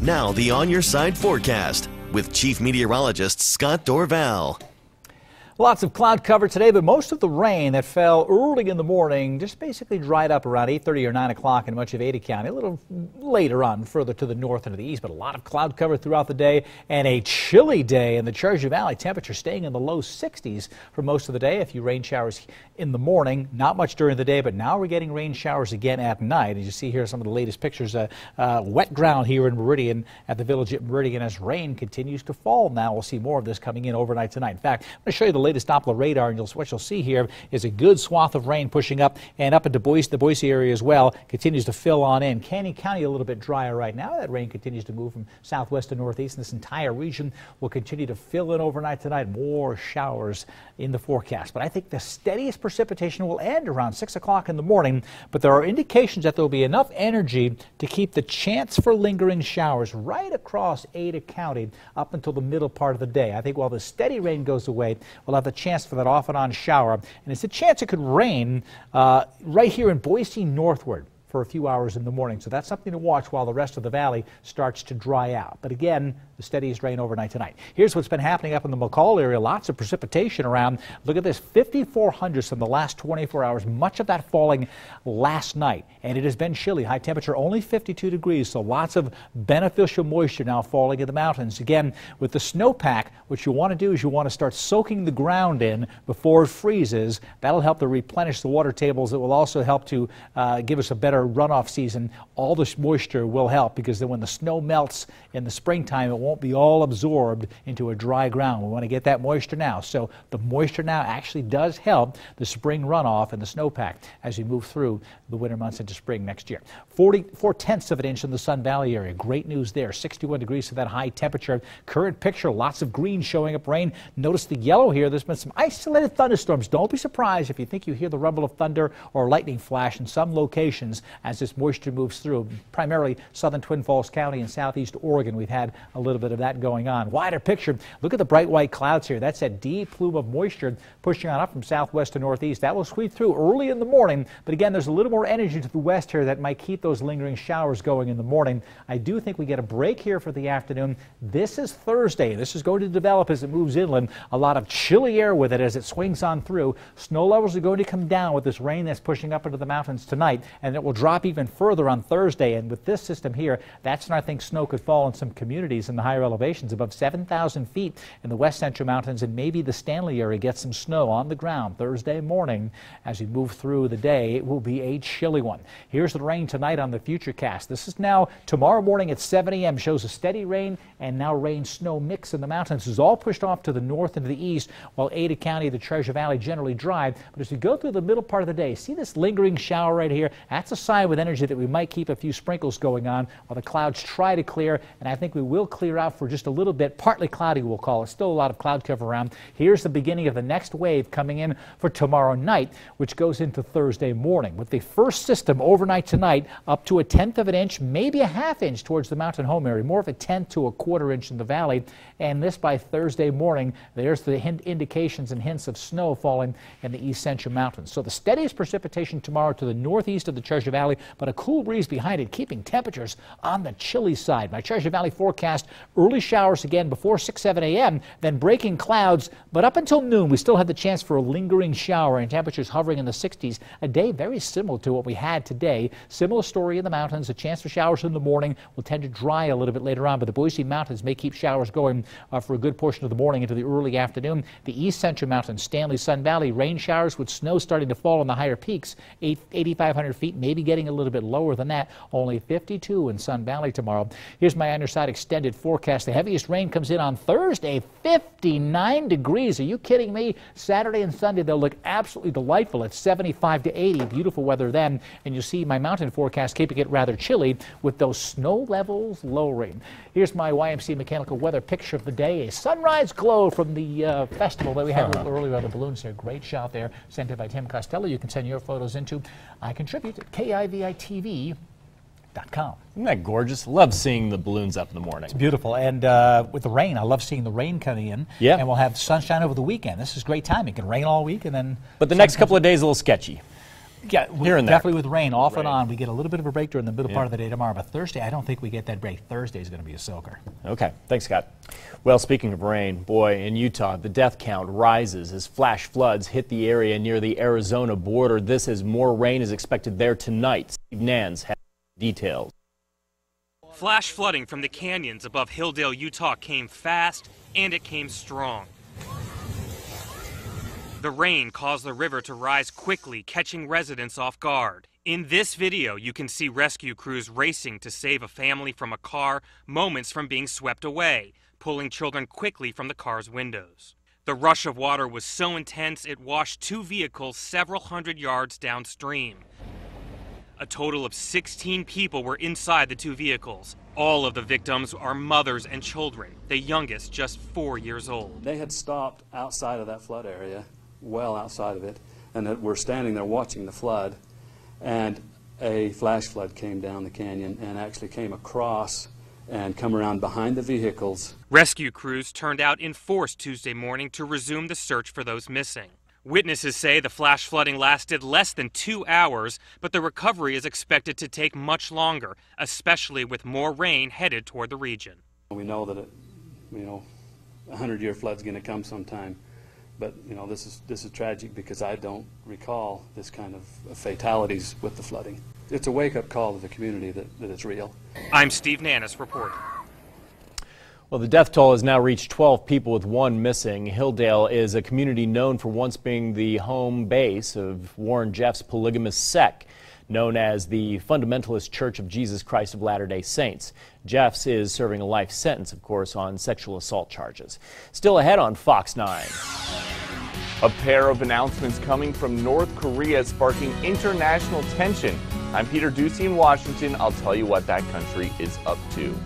Now the On Your Side forecast with Chief Meteorologist Scott Dorval. Lots of cloud cover today, but most of the rain that fell early in the morning just basically dried up around 8:30 or 9 o'clock in much of Ada County. A little later on, further to the north and to the east, but a lot of cloud cover throughout the day and a chilly day in the Treasure Valley. Temperature staying in the low 60s for most of the day. A few rain showers in the morning, not much during the day, but now we're getting rain showers again at night. As you see here, some of the latest pictures, wet ground here in Meridian at the village at Meridian as rain continues to fall. Now we'll see more of this coming in overnight tonight. In fact, I'm going to show you the latest Doppler radar, and what you'll see here is a good swath of rain pushing up and up into the Boise area as well. Continues to fill on in. Canyon County a little bit drier right now. That rain continues to move from southwest to northeast, and this entire region will continue to fill in overnight tonight. More showers in the forecast, but I think the steadiest precipitation will end around 6 o'clock in the morning, but there are indications that there will be enough energy to keep the chance for lingering showers right across Ada County up until the middle part of the day. I think while the steady rain goes away, we'll have the chance for that off and on shower, and it's a chance it could rain right here in Boise northward for a few hours in the morning. So that's something to watch while the rest of the valley starts to dry out. But again, the steadiest rain overnight tonight. Here's what's been happening up in the McCall area. Lots of precipitation around. Look at this, 54 hundredths in the last 24 hours. Much of that falling last night. And it has been chilly. High temperature only 52 degrees. So lots of beneficial moisture now falling in the mountains. Again, with the snowpack, what you want to do is you want to start soaking the ground in before it freezes. That'll help to replenish the water tables. It will also help to give us a better runoff season. All this moisture will help, because then when the snow melts in the springtime, it won't be all absorbed into a dry ground. We want to get that moisture now. So the moisture now actually does help the spring runoff and the snowpack as we move through the winter months into spring next year. 4/10 of an inch in the Sun Valley area. Great news there. 61 degrees for that high temperature. Current picture, lots of green showing up rain. Notice the yellow here. There's been some isolated thunderstorms. Don't be surprised if you think you hear the rumble of thunder or lightning flash in some locations as this moisture moves through. Primarily southern Twin Falls County and southeast Oregon. We've had a little bit of that going on. Wider picture, look at the bright white clouds here. That's a deep plume of moisture pushing on up from southwest to northeast. That will sweep through early in the morning, but again, there's a little more energy to the west here that might keep those lingering showers going in the morning. I do think we get a break here for the afternoon. This is Thursday. This is going to develop as it moves inland. A lot of chilly air with it as it swings on through. Snow levels are going to come down with this rain that's pushing up into the mountains tonight, and it will drop even further on Thursday. And with this system here, that's when I think snow could fall in some communities in the higher elevations above 7,000 feet in the west central mountains, and maybe the Stanley area gets some snow on the ground Thursday morning. As we move through the day, it will be a chilly one. Here's the rain tonight on the Futurecast. This is now tomorrow morning at 7 a.m. shows a steady rain and now rain snow mix in the mountains. This is all pushed off to the north and to the east, while Ada County, the Treasure Valley generally dry. But as we go through the middle part of the day, see this lingering shower right here? That's a sign with energy that we might keep a few sprinkles going on while the clouds try to clear, and I think we will clear out for just a little bit. Partly cloudy, we'll call it. Still a lot of cloud cover around. Here's the beginning of the next wave coming in for tomorrow night, which goes into Thursday morning, with the first system overnight tonight up to 1/10 of an inch, maybe a 1/2 inch towards the mountain home area, more of a 1/10 to a 1/4 inch in the valley. And this by Thursday morning, there's the indications and hints of snow falling in the east central mountains. So the steadiest precipitation tomorrow to the northeast of the Treasure Valley, but a cool breeze behind it, keeping temperatures on the chilly side. My Treasure Valley forecast, early showers again before 6-7 a.m., then breaking clouds, but up until noon we still have the chance for a lingering shower and temperatures hovering in the 60s. A day very similar to what we had today. Similar story in the mountains. A chance for showers in the morning. Will tend to dry a little bit later on, but the Boise Mountains may keep showers going for a good portion of the morning into the early afternoon. The east central mountains, Stanley, Sun Valley, rain showers with snow starting to fall on the higher peaks, 8,500 feet, maybe getting a little bit lower than that. Only 52 in Sun Valley tomorrow. Here's my underside extended forecast. The heaviest rain comes in on Thursday, 59 degrees. Are you kidding me? Saturday and Sunday, they'll look absolutely delightful at 75 to 80. Beautiful weather then. And you see my mountain forecast keeping it rather chilly with those snow levels lowering. Here's my YMC mechanical weather picture of the day. A sunrise glow from the festival that we had a little earlier on the balloons here. Great shot there, sent in by Tim Costello. You can send your photos into I Contribute at KIVI-TV.com. Isn't that gorgeous? Love seeing the balloons up in the morning. It's beautiful. And with the rain, I love seeing the rain coming in. Yeah. And we'll have sunshine over the weekend. This is great timing. It can rain all week and then... But the next couple of days a little sketchy. Yeah, here and there. definitely with rain off and on. We get a little bit of a break during the middle part of the day tomorrow, but Thursday, I don't think we get that break. Thursday is going to be a soaker. Okay, thanks, Scott. Well, speaking of rain, boy, in Utah, the death count rises as flash floods hit the area near the Arizona border. This as more rain is expected there tonight. Steve Nance has details. Flash flooding from the canyons above Hilldale, Utah came fast and it came strong. The rain caused the river to rise quickly, catching residents off guard. In this video, you can see rescue crews racing to save a family from a car moments from being swept away, pulling children quickly from the car's windows. The rush of water was so intense it washed 2 vehicles several hundred yards downstream. A total of 16 people were inside the 2 vehicles. All of the victims are mothers and children, the youngest just 4 years old. They had stopped outside of that flood area, well outside of it, and that we're standing there watching the flood, and a flash flood came down the canyon and actually came across and come around behind the vehicles. Rescue crews turned out in force Tuesday morning to resume the search for those missing. Witnesses say the flash flooding lasted less than 2 hours, but the recovery is expected to take much longer, especially with more rain headed toward the region. We know that a 100-year flood's going to come sometime. But, this is tragic because I don't recall this kind of fatalities with the flooding. It's a wake-up call to the community that it's real. I'm Steve Nannis reporting. Well, the death toll has now reached 12 people with 1 missing. Hilldale is a community known for once being the home base of Warren Jeff's polygamous sect, known as the Fundamentalist Church of Jesus Christ of Latter-day Saints. Jeffs is serving a life sentence, of course, on sexual assault charges. Still ahead on Fox 9. A pair of announcements coming from North Korea sparking international tension. I'm Peter Ducey in Washington. I'll tell you what that country is up to.